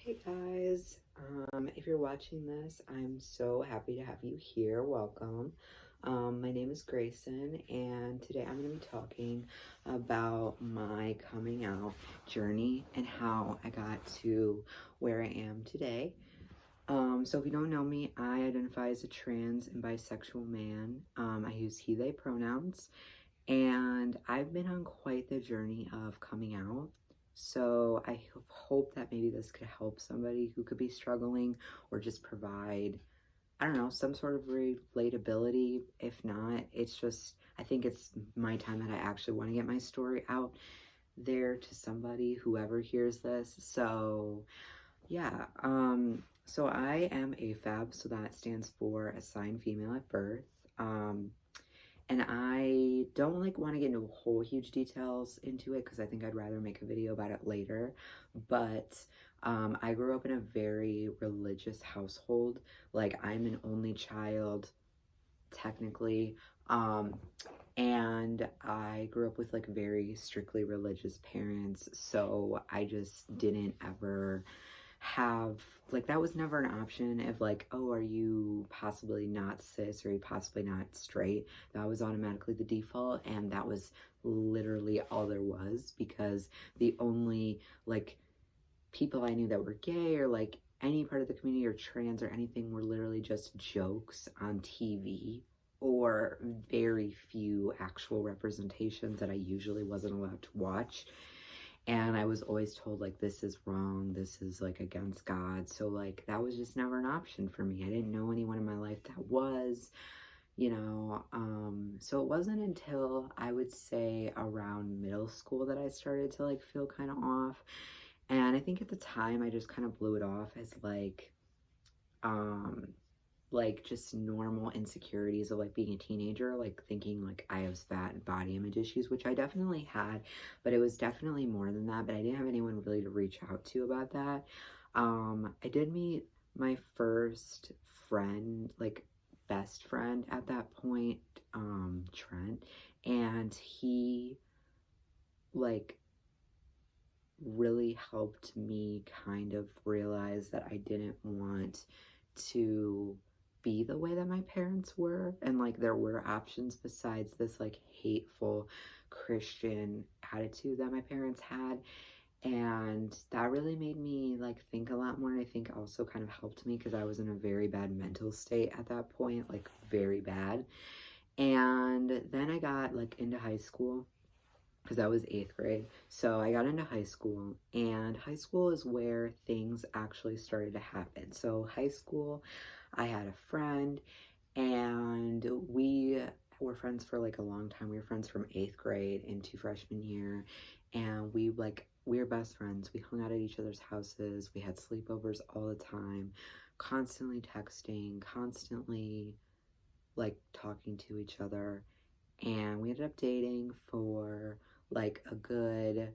Hey guys, if you're watching this, I'm so happy to have you here. Welcome. My name is Grayson, and today I'm going to be talking about my coming out journey and how I got to where I am today. So if you don't know me, I identify as a trans and bisexual man. I use he, they pronouns, and I've been on quite the journey of coming out. So I hope that maybe this could help somebody who could be struggling or just provide, I don't know, some sort of relatability. If not, it's just, I think it's my time that I actually want to get my story out there to somebody, whoever hears this. So yeah, so I am AFAB, so that stands for assigned female at birth. And I don't want to get into whole huge details into it because I think I'd rather make a video about it later. But I grew up in a very religious household. Like, I'm an only child, technically. And I grew up with very strictly religious parents. So I just didn't ever have that was never an option of oh, are you possibly not cis, or are you possibly not straight. That was automatically the default, and that was literally all there was, because the only people I knew that were gay or any part of the community or trans or anything were literally just jokes on TV, or very few actual representations that I usually wasn't allowed to watch. And I was always told this is wrong, this is against God. So that was just never an option for me. I didn't know anyone in my life that was, so it wasn't until I would say around middle school that I started to feel kind of off. And I think at the time I just kind of blew it off as just normal insecurities of being a teenager, thinking I have fat and body image issues, which I definitely had, but it was definitely more than that. But I didn't have anyone really to reach out to about that. I did meet my first friend, best friend at that point, Trent, and he really helped me kind of realize that I didn't want to be the way that my parents were, and there were options besides this hateful Christian attitude that my parents had. And that really made me think a lot more, and I think also kind of helped me because I was in a very bad mental state at that point, very bad. And then I got into high school, because that was 8th grade. So I got into high school, and high school is where things actually started to happen. So high school, I had a friend, and we were friends for a long time. We were friends from 8th grade into freshman year, and we were best friends. We hung out at each other's houses. We had sleepovers all the time, constantly texting, constantly talking to each other. And we ended up dating for a good,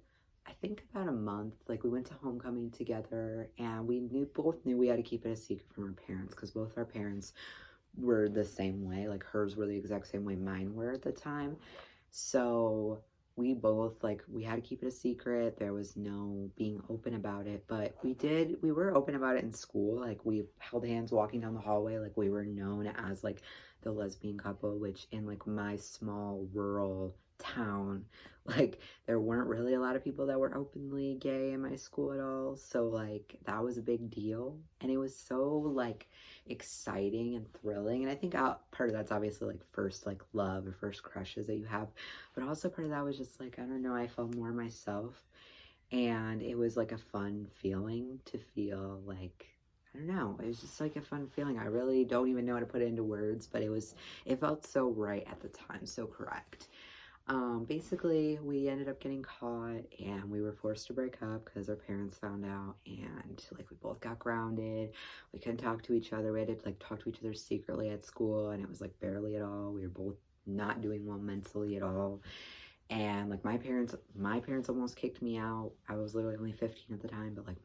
I think, about a month. We went to homecoming together, and we both knew we had to keep it a secret from our parents, because both our parents were the same way. Hers were the exact same way mine were at the time. So we both we had to keep it a secret. There was no being open about it, but we were open about it in school. We held hands walking down the hallway. We were known as the lesbian couple, which in my small rural town, there weren't really a lot of people that were openly gay in my school at all. So that was a big deal, and it was so exciting and thrilling. And I think part of that's obviously first love or first crushes that you have, but also part of that was just I don't know, I felt more myself, and it was a fun feeling to feel I don't know, it was just a fun feeling. I really don't even know how to put it into words, but it felt so right at the time, so correct. Basically, we ended up getting caught, and we were forced to break up because our parents found out, and we both got grounded. We couldn't talk to each other. We had to talk to each other secretly at school, and it was barely at all. We were both not doing well mentally at all. And my parents almost kicked me out. I was literally only 15 at the time, but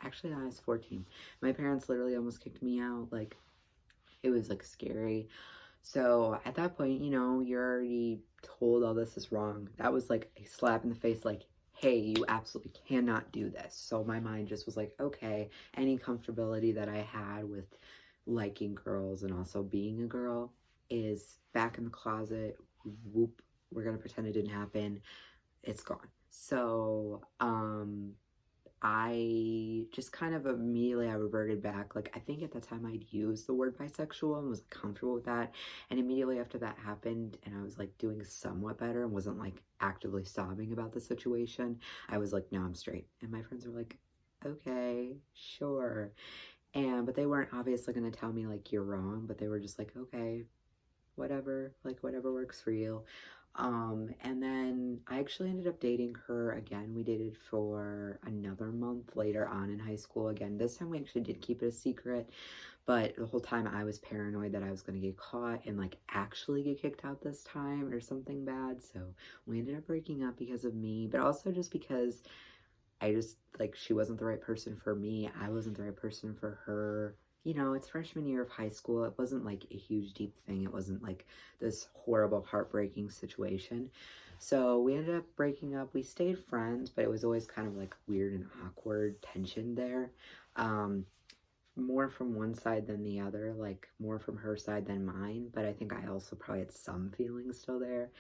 actually I was 14. My parents literally almost kicked me out. It was scary. So at that point, you're already told all this is wrong. That was a slap in the face, hey, you absolutely cannot do this. So my mind just was like, okay, any comfortability that I had with liking girls and also being a girl is back in the closet. Whoop, we're gonna pretend it didn't happen. It's gone. So, I just kind of immediately I reverted back. Like, I think at that time I'd used the word bisexual and was comfortable with that. And immediately after that happened, and I was like doing somewhat better and wasn't like actively sobbing about the situation, I was like, no, I'm straight. And my friends were like, okay, sure. But they weren't obviously going to tell me like you're wrong, but they were just like, okay, whatever, like whatever works for you. And then I actually ended up dating her again. We dated for another month later on in high school again. This time we actually did keep it a secret, but the whole time I was paranoid that I was going to get caught and like actually get kicked out this time or something bad. So we ended up breaking up because of me, but also just because I just like she wasn't the right person for me. I wasn't the right person for her. You know, it's freshman year of high school. It wasn't like a huge deep thing. It wasn't like this horrible heartbreaking situation. So we ended up breaking up. We stayed friends, but it was always kind of like weird and awkward tension there. Um, More from one side than the other, like more from her side than mine, but I think I also probably had some feelings still there.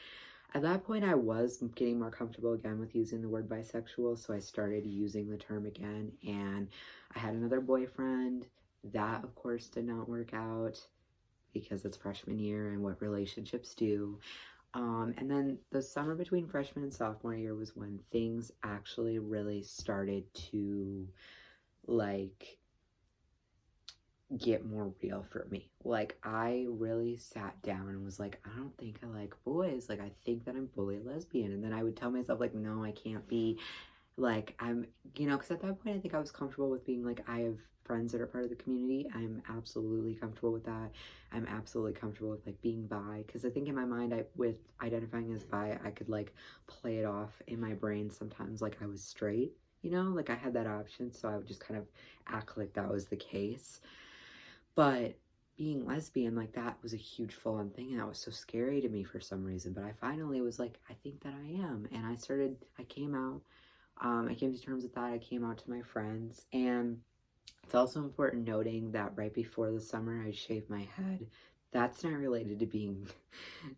At that point, I was getting more comfortable again with using the word bisexual, so I started using the term again, and I had another boyfriend. That, of course, did not work out because it's freshman year and what relationships do. And then the summer between freshman and sophomore year was when things actually really started to, like, get more real for me. Like, I really sat down and was like, I don't think I like boys. Like, I think that I'm fully lesbian. And then I would tell myself, like, no, I can't be. Like, I'm, you know, because at that point, I think I was comfortable with being like, I have friends that are part of the community. I'm absolutely comfortable with that. I'm absolutely comfortable with like being bi. Because I think in my mind, with identifying as bi, I could like play it off in my brain sometimes like I was straight. You know, like I had that option. So I would just kind of act like that was the case. But being lesbian, like that was a huge full on thing, and that was so scary to me for some reason. But I finally was like, I think that I am. And I came out. I came to terms with that. I came out to my friends. And it's also important noting that right before the summer, I shaved my head. That's not related to being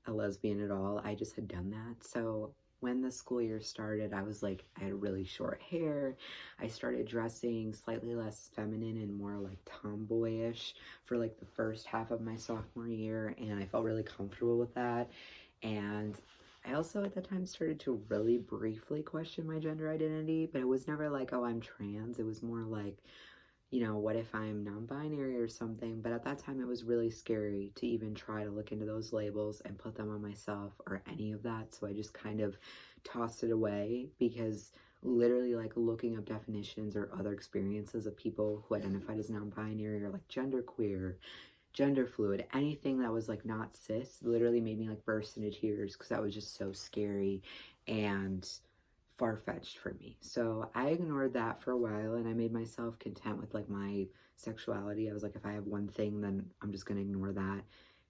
a lesbian at all. I just had done that. So when the school year started, I was like, I had really short hair. I started dressing slightly less feminine and more like tomboyish for like the first half of my sophomore year. And I felt really comfortable with that. And I also at that time started to really briefly question my gender identity, but it was never like, oh, I'm trans. It was more like, you know, what if I'm non-binary or something? But at that time, it was really scary to even try to look into those labels and put them on myself or any of that. So I just kind of tossed it away because literally like looking up definitions or other experiences of people who identified as non-binary or like genderqueer, gender fluid, anything that was like not cis literally made me like burst into tears because that was just so scary and far-fetched for me. So I ignored that for a while and I made myself content with like my sexuality. I was like, if I have one thing, then I'm just gonna ignore that.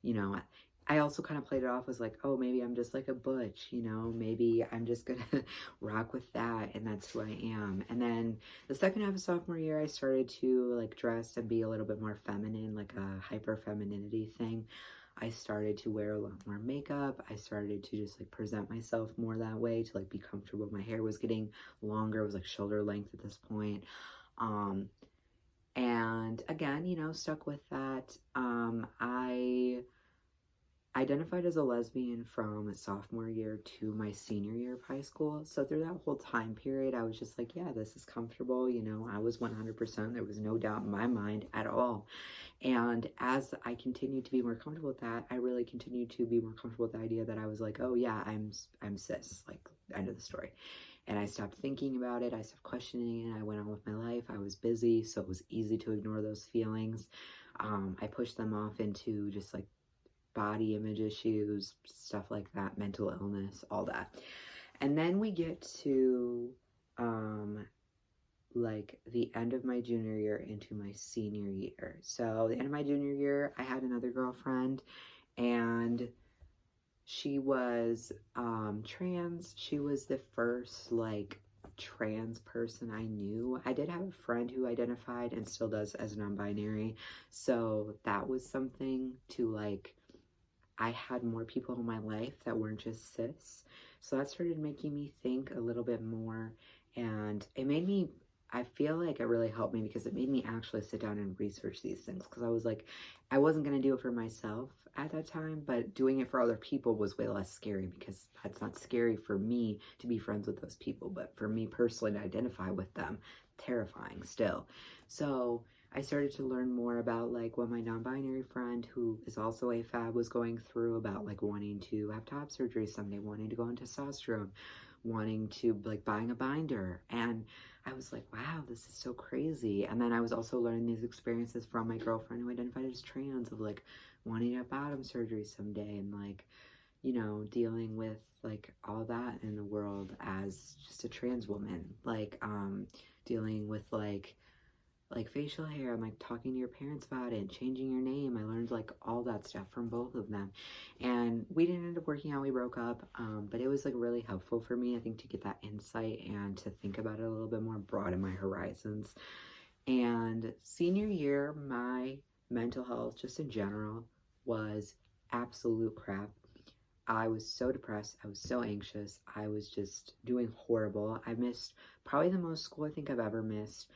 You know, I also kind of played it off as like, oh, maybe I'm just like a butch, you know, maybe I'm just gonna rock with that and that's who I am. And then the second half of sophomore year, I started to like dress and be a little bit more feminine, like a hyper femininity thing. I started to wear a lot more makeup. I started to just like present myself more that way to like be comfortable. My hair was getting longer. It was like shoulder length at this point. Um, and again, you know, stuck with that. I identified as a lesbian from sophomore year to my senior year of high school. So through that whole time period, I was just like, yeah, this is comfortable. You know, I was 100%. There was no doubt in my mind at all. And as I continued to be more comfortable with that, I really continued to be more comfortable with the idea that I was like, oh yeah, I'm cis, like end of the story. And I stopped thinking about it. I stopped questioning it. I went on with my life. I was busy, so it was easy to ignore those feelings. I pushed them off into just like body image issues, stuff like that, mental illness, all that. And then we get to like the end of my junior year into my senior year. So the end of my junior year, I had another girlfriend and she was trans. She was the first like trans person I knew. I did have a friend who identified and still does as non-binary, so that was something to like, I had more people in my life that weren't just cis. So that started making me think a little bit more, and it made me, I feel like it really helped me because it made me actually sit down and research these things, because I was like, I wasn't going to do it for myself at that time, but doing it for other people was way less scary, because that's not scary for me to be friends with those people, but for me personally to identify with them, terrifying still. So I started to learn more about like what my non-binary friend, who is also AFAB, was going through, about like wanting to have top surgery someday, wanting to go on testosterone, wanting to like buying a binder. And I was like, wow, this is so crazy. And then I was also learning these experiences from my girlfriend who identified as trans, of like wanting to have bottom surgery someday, and like, you know, dealing with like all that in the world as just a trans woman, like dealing with like facial hair, and like talking to your parents about it and changing your name. I learned like all that stuff from both of them, and we didn't end up working out. We broke up, but it was like really helpful for me, I think, to get that insight and to think about it a little bit more, broaden my horizons. And senior year, my mental health just in general was absolute crap. I was so depressed. I was so anxious. I was just doing horrible. I missed probably the most school I think I've ever missed.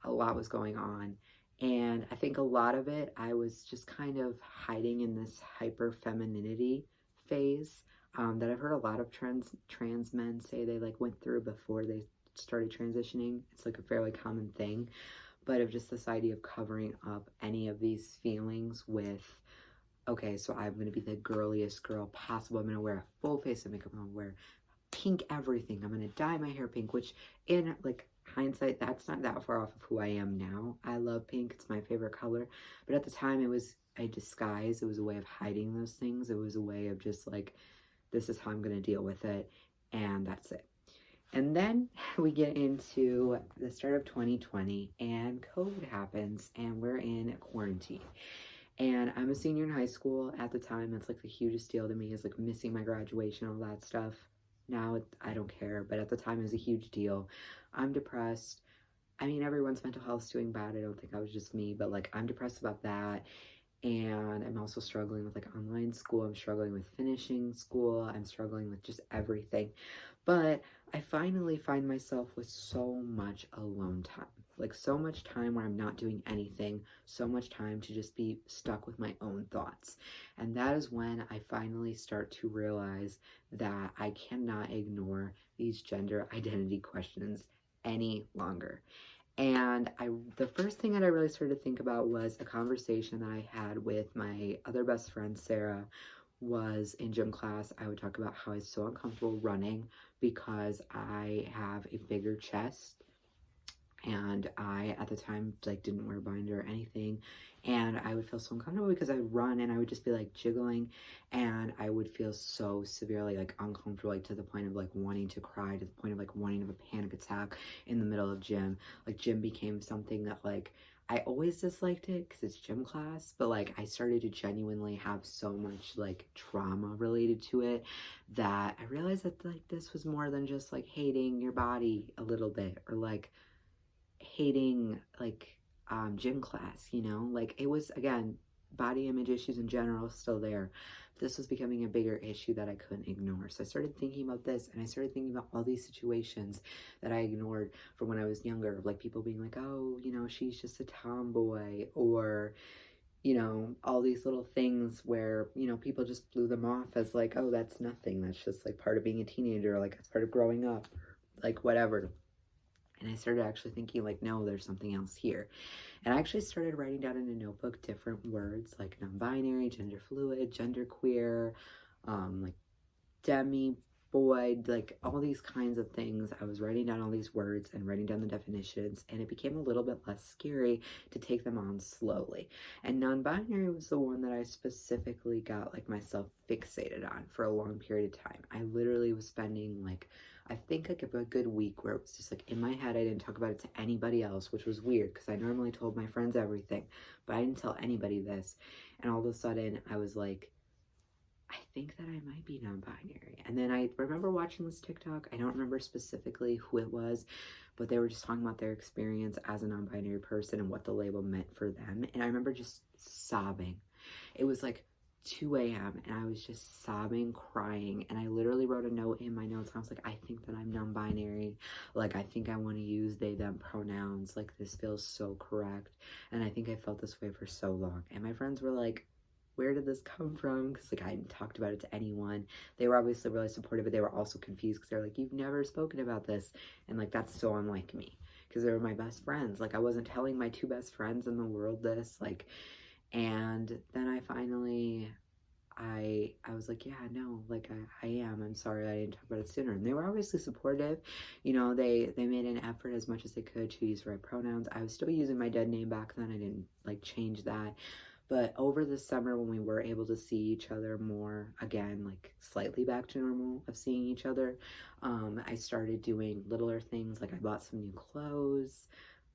A lot was going on, and I think a lot of it I was just kind of hiding in this hyper femininity phase, that I've heard a lot of trans men say they like went through before they started transitioning. It's like a fairly common thing, but of just this idea of covering up any of these feelings with, okay, so I'm going to be the girliest girl possible. I'm going to wear a full face of makeup. I'm going to wear pink everything. I'm going to dye my hair pink, which in like hindsight, that's not that far off of who I am now. I love pink. It's my favorite color. But at the time, it was a disguise. It was a way of hiding those things. It was a way of just like, this is how I'm going to deal with it. And that's it. And then we get into the start of 2020 and COVID happens and we're in quarantine. And I'm a senior in high school at the time. That's like the hugest deal to me, is like missing my graduation, all that stuff. Now I don't care, but at the time it was a huge deal. I'm depressed. I mean, everyone's mental health's doing bad. I don't think I was just me, but like I'm depressed about that. And I'm also struggling with like online school. I'm struggling with finishing school. I'm struggling with just everything. But I finally find myself with so much alone time. Like so much time where I'm not doing anything, so much time to just be stuck with my own thoughts. And that is when I finally start to realize that I cannot ignore these gender identity questions any longer. And the first thing that I really started to think about was a conversation that I had with my other best friend, Sarah. Was in gym class, I would talk about how I was so uncomfortable running because I have a bigger chest, and I at the time like didn't wear a binder or anything, and I would feel so uncomfortable because I would run and I would just be like jiggling, and I would feel so severely like uncomfortable, like to the point of like wanting to cry, to the point of like wanting to have a panic attack in the middle of gym. Like gym became something that like I always disliked it because it's gym class, but like I started to genuinely have so much like trauma related to it that I realized that like this was more than just like hating your body a little bit, or like hating like gym class, you know? Like it was, again, body image issues in general still there. This was becoming a bigger issue that I couldn't ignore. So I started thinking about this, and I started thinking about all these situations that I ignored from when I was younger, like people being like, oh, you know, she's just a tomboy, or, you know, all these little things where, you know, people just blew them off as like, oh, that's nothing. That's just like part of being a teenager, like it's part of growing up, like whatever. And I started actually thinking like, no, there's something else here. And I actually started writing down in a notebook different words like non-binary, gender fluid, genderqueer, like demi, boy, like all these kinds of things. I was writing down all these words and writing down the definitions, and it became a little bit less scary to take them on slowly. And non-binary was the one that I specifically got like myself fixated on for a long period of time. I literally was spending like, I think like a good week where it was just like in my head. I didn't talk about it to anybody else, which was weird because I normally told my friends everything, but I didn't tell anybody this. And all of a sudden I was like, I think that I might be non-binary. And then I remember watching this TikTok. I don't remember specifically who it was, but they were just talking about their experience as a non-binary person and what the label meant for them. And I remember just sobbing. It was like 2 a.m. and I was just sobbing, crying, and I literally wrote a note in my notes. I was like, I think that I'm non-binary. Like, I think I want to use they, them pronouns. Like, this feels so correct. And I think I felt this way for so long. And my friends were like, where did this come from? Because like I hadn't talked about it to anyone. They were obviously really supportive, but they were also confused because they're like, you've never spoken about this. And like, that's so unlike me because they were my best friends. Like, I wasn't telling my 2 best friends in the world this, like. And then I finally, I was like, yeah, no, like I am. I'm sorry I didn't talk about it sooner. And they were obviously supportive. You know, they made an effort as much as they could to use the right pronouns. I was still using my dead name back then. I didn't like change that. But over the summer when we were able to see each other more, again, like slightly back to normal of seeing each other, I started doing littler things. Like I bought some new clothes.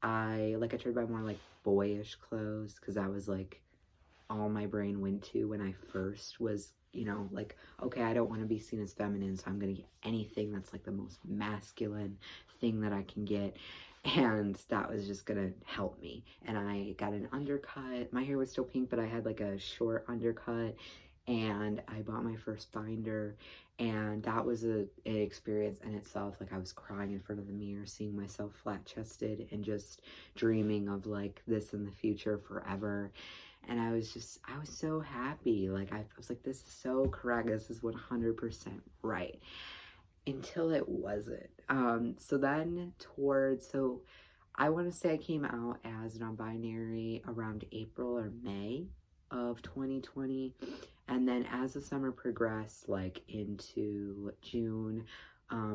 I tried to buy more like boyish clothes because that was like all my brain went to when I first was, you know, like, okay, I don't want to be seen as feminine, so I'm going to get anything that's like the most masculine thing that I can get. And that was just gonna help me. And I got an undercut. My hair was still pink, but I had like a short undercut. And I bought my first binder. And that was an experience in itself. Like I was crying in front of the mirror, seeing myself flat chested and just dreaming of like this in the future forever. And I was so happy. Like I was like, this is so correct. This is 100% right. Until it wasn't. So then so I want to say I came out as non-binary around April or May of 2020. And then as the summer progressed, like into June,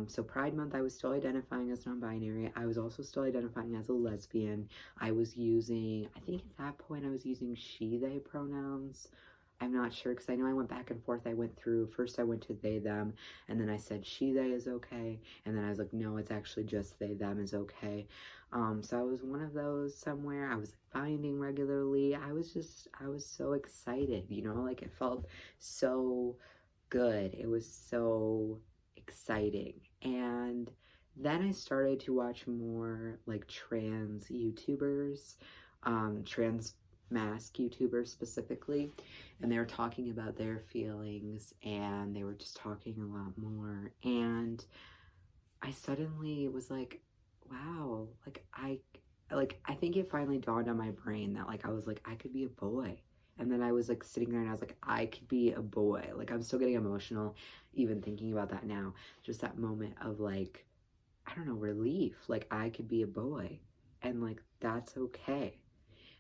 so Pride Month, I was still identifying as non-binary. I was also still identifying as a lesbian. I was using, I think at that point I was using she, they pronouns. I'm not sure because I know I went back and forth. I went through, first I went to they, them, and then I said she, they is okay. And then I was like, no, it's actually just they, them is okay. So I was one of those somewhere. I was like binding regularly. I was so excited, you know, like it felt so good. It was so exciting. And then I started to watch more like trans YouTubers, trans mask YouTubers specifically, and they were talking about their feelings and they were just talking a lot more. And I suddenly was like, wow, like I think it finally dawned on my brain that like I was like, I could be a boy. And then I was like sitting there and I was like, I could be a boy. Like I'm still getting emotional even thinking about that now. Just that moment of like, I don't know, relief. Like I could be a boy and like that's okay.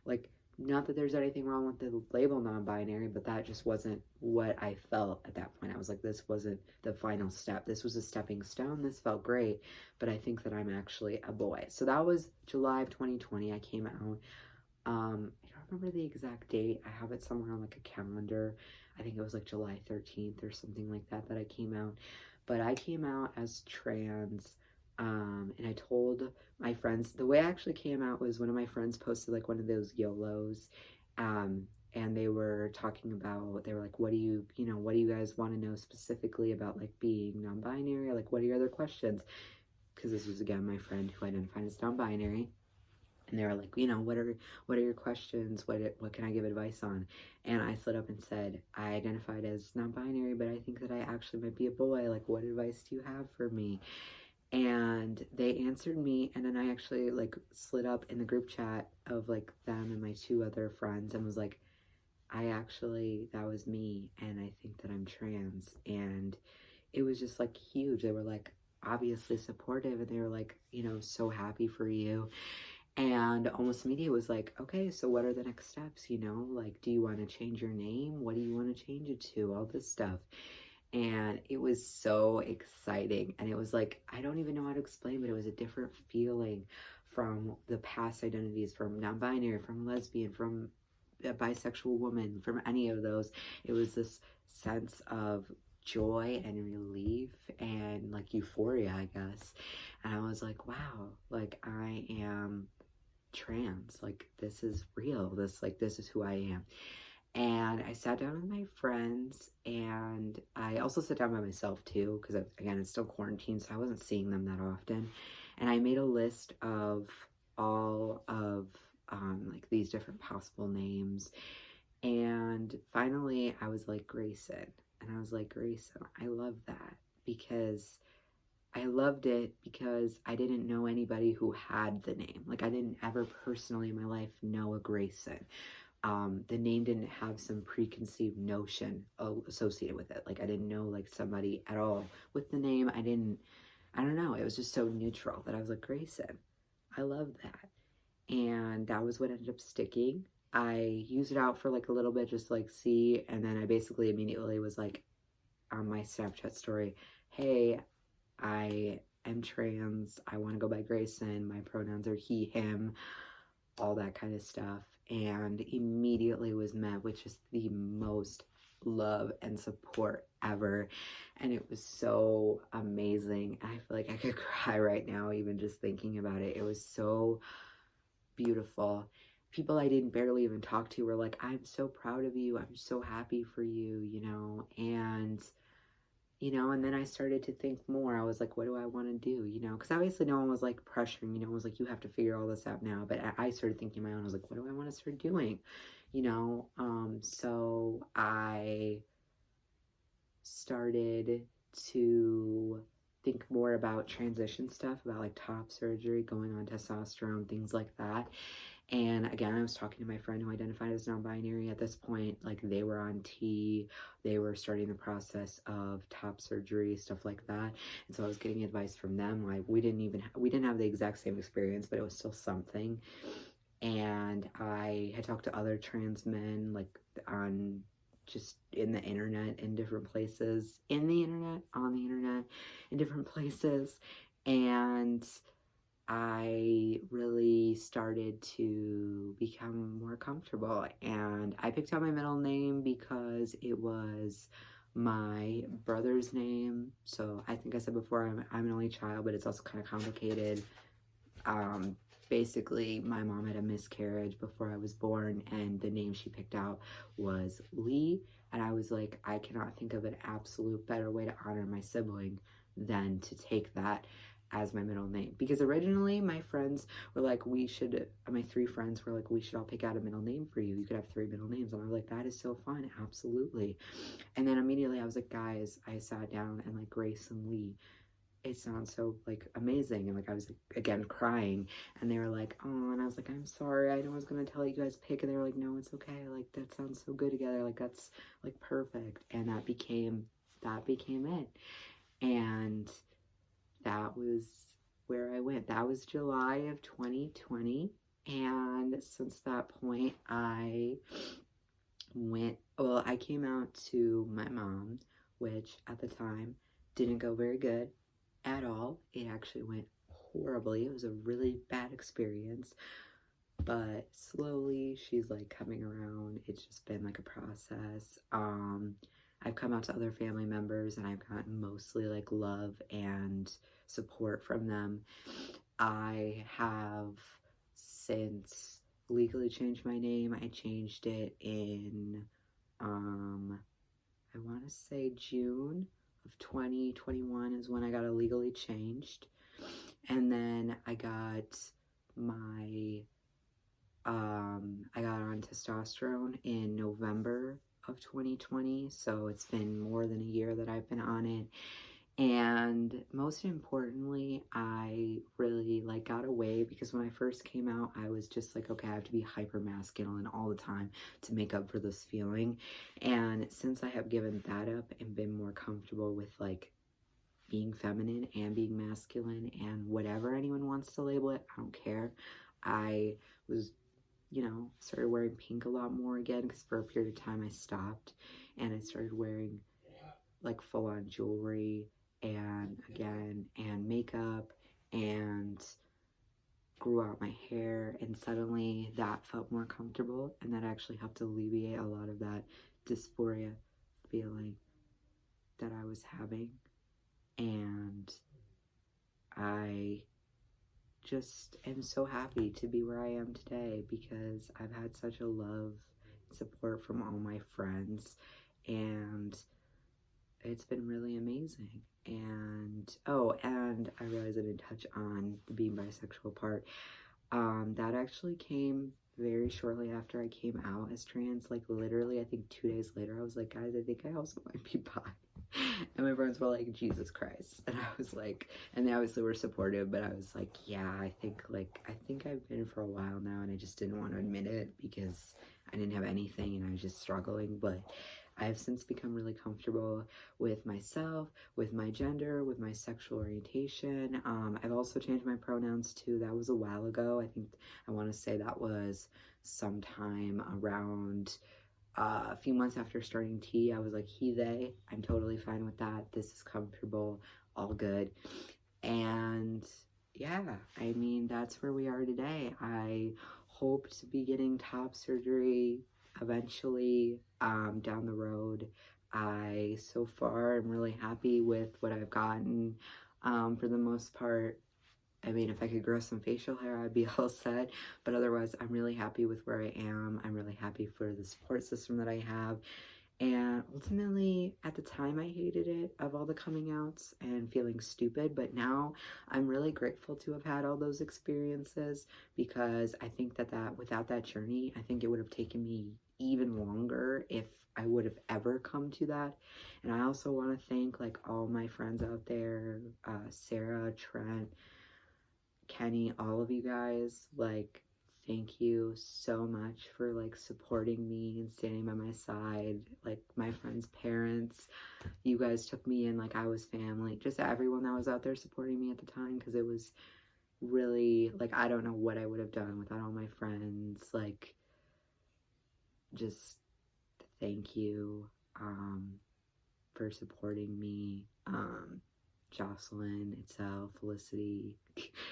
Like, not that there's anything wrong with the label non-binary, but that just wasn't what I felt at that point. I was like, this wasn't the final step. This was a stepping stone. This felt great, but I think that I'm actually a boy. So that was July of 2020. I came out. I don't remember the exact date. I have it somewhere on like a calendar. I think it was like July 13th or something like that that I came out. But I came out as trans. And I told my friends, the way I actually came out was one of my friends posted like one of those YOLOs, and they were talking about, they were like, what do you guys want to know specifically about like being non-binary? Like, what are your other questions? Because this was again my friend who identified as non-binary. And they were like, you know, what are your questions? What can I give advice on? And I slid up and said, I identified as non-binary, but I think that I actually might be a boy. Like, what advice do you have for me? And they answered me, and then I actually like slid up in the group chat of like them and my 2 other friends and was like, that was me, and I think that I'm trans. And it was just like huge. They were like obviously supportive, and they were like, you know, so happy for you. And almost immediately was like, okay, so what are the next steps? You know, like, do you want to change your name? What do you want to change it to? All this stuff. And it was so exciting. And it was like, I don't even know how to explain, but it was a different feeling from the past identities, from non-binary, from lesbian, from a bisexual woman, from any of those. It was this sense of joy and relief and like euphoria, I guess. And I was like, wow, like I am trans. Like this is real. This is who I am. And I sat down with my friends, and I also sat down by myself too, because again, it's still quarantine, so I wasn't seeing them that often. And I made a list of all of like these different possible names. And finally, I was like, Grayson. And I was like, Grayson, I love that, because I loved it because I didn't know anybody who had the name. Like, I didn't ever personally in my life know a Grayson. The name didn't have some preconceived notion associated with it. Like, I didn't know like somebody at all with the name. I don't know. It was just so neutral that I was like, Grayson, I love that. And that was what ended up sticking. I used it out for like a little bit, just like see, and then I basically immediately was like on my Snapchat story, hey, I am trans, I want to go by Grayson, my pronouns are he, him, all that kind of stuff. And immediately was met with just the most love and support ever. And it was so amazing. I feel like I could cry right now, even just thinking about it. It was so beautiful. People I didn't barely even talk to were like, I'm so proud of you. I'm so happy for you, you know? And then I started to think more. I was like, what do I want to do? Because obviously no one was like pressuring me. No one was like, you have to figure all this out now. But I started thinking my own. I was like, what do I want to start doing? So I started to think more about transition stuff, about like top surgery, going on testosterone, things like that. And again, I was talking to my friend who identified as non-binary at this point. Like, they were on T, they were starting the process of top surgery, stuff like that. And so I was getting advice from them. Like, we didn't have the exact same experience, but it was still something. And I had talked to other trans men, like on just in the internet, in different places, on the internet, in different places. And I really started to become more comfortable. And I picked out my middle name because it was my brother's name. So I think I said before, I'm an only child, but it's also kind of complicated. Basically, my mom had a miscarriage before I was born, and the name she picked out was Lee. And I was like, I cannot think of an absolute better way to honor my sibling than to take that as my middle name. Because originally my friends were like, my 3 friends were like, we should all pick out a middle name for you. You could have 3 middle names. And I was like, that is so fun. Absolutely. And then immediately I was like, guys, I sat down and like, Grayson Lee, it sounds so like amazing. And like I was again crying, and they were like, oh, and I was like, I'm sorry, I know I was gonna tell you guys pick, and they were like, no, it's okay, like that sounds so good together, like that's like perfect. And that became it. And that was where I went. That was July of 2020. And since that point, I came out to my mom, which at the time didn't go very good at all. It actually went horribly. It was a really bad experience, but slowly she's like coming around. It's just been like a process. I've come out to other family members, and I've gotten mostly like love and support from them. I have since legally changed my name. I changed it in I want to say June of 2021 is when I got it legally changed. And then I got on testosterone in November of 2020. So it's been more than a year that I've been on it. And most importantly, I really like got away, because when I first came out, I was just like, okay, I have to be hyper masculine all the time to make up for this feeling. And since I have given that up and been more comfortable with like being feminine and being masculine, and whatever anyone wants to label it, I don't care. I was, started wearing pink a lot more again, because for a period of time I stopped, and I started wearing like full-on jewelry and makeup, and grew out my hair, and suddenly that felt more comfortable, and that actually helped alleviate a lot of that dysphoria feeling that I was having. And I just am so happy to be where I am today, because I've had such a love support from all my friends, and it's been really amazing. And oh, and I realized I didn't touch on the being bisexual part. That actually came very shortly after I came out as trans. Like literally, I think 2 days later, I was like, guys, I think I also might be bi. And my friends were like, Jesus Christ. And I was like, and they obviously were supportive, but I was like, yeah, I think I've been for a while now, and I just didn't want to admit it because I didn't have anything and I was just struggling. But I have since become really comfortable with myself, with my gender, with my sexual orientation. I've also changed my pronouns too. That was a while ago. I think I want to say that was sometime around a few months after starting T. I was like, he, they. I'm totally fine with that. This is comfortable, all good. And yeah, I mean, that's where we are today. I hope to be getting top surgery eventually down the road. I so far am really happy with what I've gotten for the most part. I mean, if I could grow some facial hair, I'd be all set. But otherwise, I'm really happy with where I am. I'm really happy for the support system that I have. And ultimately, at the time, I hated it, of all the coming outs and feeling stupid. But now I'm really grateful to have had all those experiences, because I think that without that journey, I think it would have taken me even longer if I would have ever come to that. And I also want to thank like all my friends out there, Sarah, Trent, Kenny, all of you guys. Like, thank you so much for like supporting me and standing by my side. Like my friends' parents, you guys took me in like I was family. Just everyone that was out there supporting me at the time, because it was really like, I don't know what I would have done without all my friends. Like, just thank you for supporting me. Jocelyn itself, Felicity,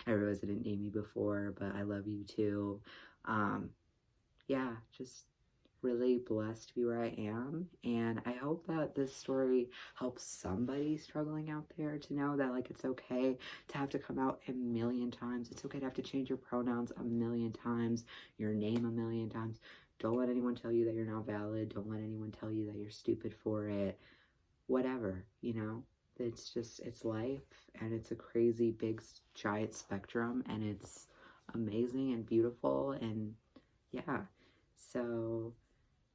I realized I didn't name you before, but I love you too. Yeah, just really blessed to be where I am, and I hope that this story helps somebody struggling out there to know that like it's okay to have to come out a million times. It's okay to have to change your pronouns a million times, your name a million times. Don't let anyone tell you that you're not valid. Don't let anyone tell you that you're stupid for it. Whatever, you know? It's just, it's life, and it's a crazy big giant spectrum, and it's amazing and beautiful, and yeah. So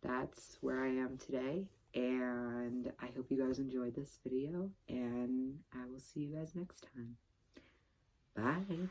that's where I am today, and I hope you guys enjoyed this video, and I will see you guys next time. Bye.